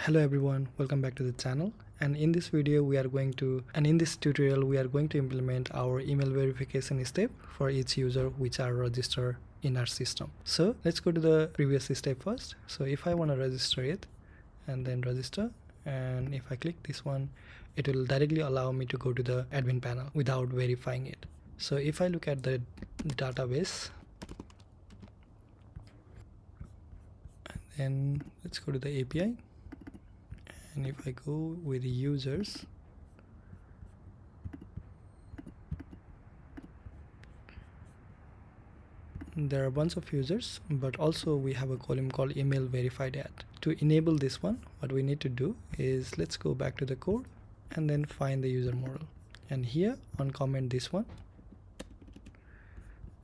Hello everyone, welcome back to the channel. And in this tutorial we are going to implement our email verification step for each user which are registered in our system. So let's go to the previous step first. So if I want to register it and then register, and if I click this one, it will directly allow me to go to the admin panel without verifying it. So if I look at the database, and let's go to the API. And if I go with the users, there are a bunch of users, but also we have a column called email verified at. To enable this one, what we need to do is let's go back to the code and then find the user model, and here uncomment this one,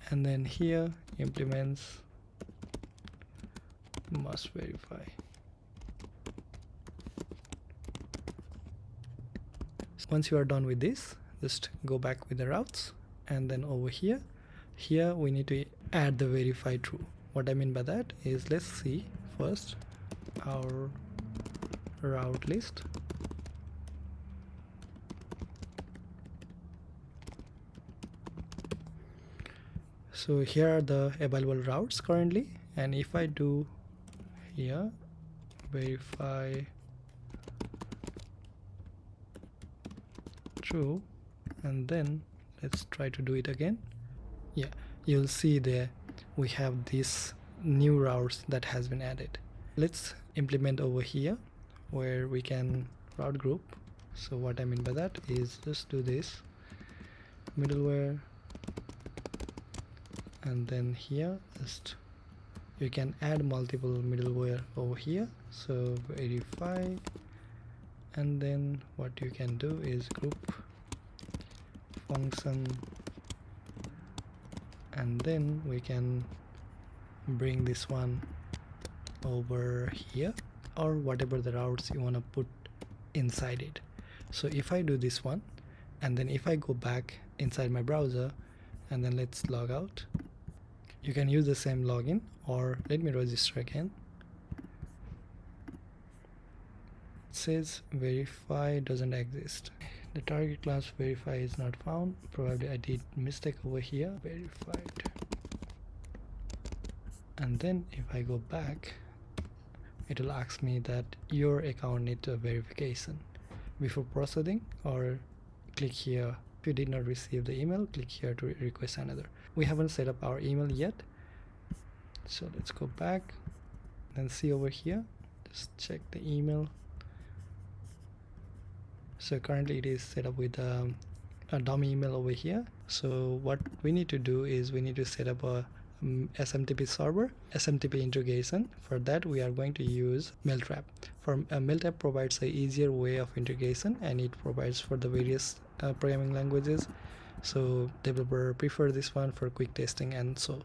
and then here implements must verify. Once you are done with this, just go back with the routes, and then over here we need to add the verify true. What I mean by that is, let's see first our route list. So here are the available routes currently, and if I do here verify true, and then let's try to do it again. Yeah, you'll see there we have this new routes that has been added. Let's implement over here where we can route group. So what I mean by that is, just do this middleware, and then here just you can add multiple middleware over here. So verify, and then what you can do is group function, and then we can bring this one over here, or whatever the routes you want to put inside it. So if I do this one, and then if I go back inside my browser and then let's log out, you can use the same login, or let me register again. It says verify doesn't exist. The target class verify is not found. Probably I did mistake over here. Verified. And then if I go back, it will ask me that your account needs a verification. Before proceeding, or click here. If you did not receive the email, click here to request another. We haven't set up our email yet, so let's go back and see over here. Just check the email. So currently it is set up with a dummy email over here. So what we need to do is we need to set up a SMTP server, SMTP integration. For that we are going to use Mailtrap. Mailtrap provides a easier way of integration, and it provides for the various programming languages. So developer prefer this one for quick testing, and so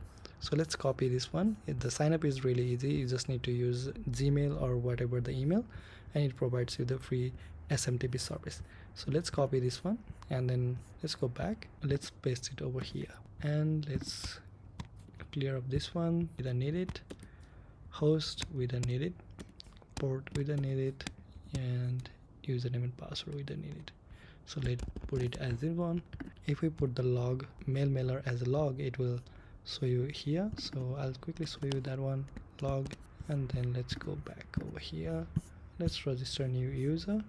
let's copy this one. The sign up is really easy. You just need to use Gmail or whatever the email, and it provides you the free SMTP service. So let's copy this one, and then let's go back, let's paste it over here, and let's clear up this one. We don't need it. Host, we don't need it. Port, we don't need it. And username and password, we don't need it. So let's put it as this one. If we put the log mailer as a log, it will show you here. So I'll quickly show you that one, log, and then let's go back over here. Let's register a new user,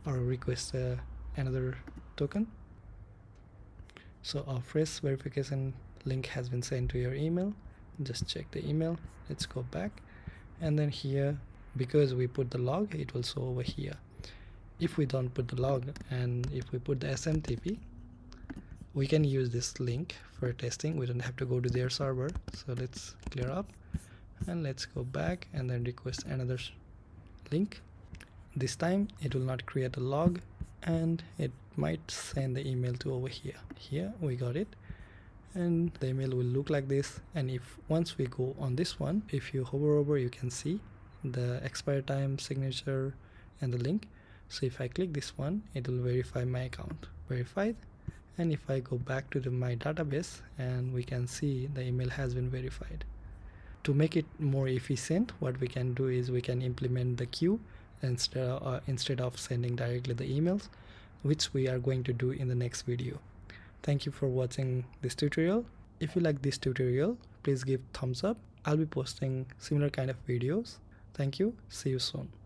or request another token. So a fresh verification link has been sent to your email. Just check the email. Let's go back, and then here, because we put the log, it will show over here. If we don't put the log, and if we put the SMTP, we can use this link for testing. We don't have to go to their server. So let's clear up, and let's go back and then request another link. This time it will not create a log, and it might send the email to over here. Here we got it, and the email will look like this. And if once we go on this one, if you hover over, you can see the expire time, signature, and the link. So if I click this one, it will verify my account, verified. And if I go back to my database, and we can see the email has been verified. To make it more efficient, what we can do is we can implement the queue instead of sending directly the emails, which we are going to do in the next video. Thank you for watching this tutorial. If you like this tutorial, please give thumbs up. I'll be posting similar kind of videos. Thank you. See you soon.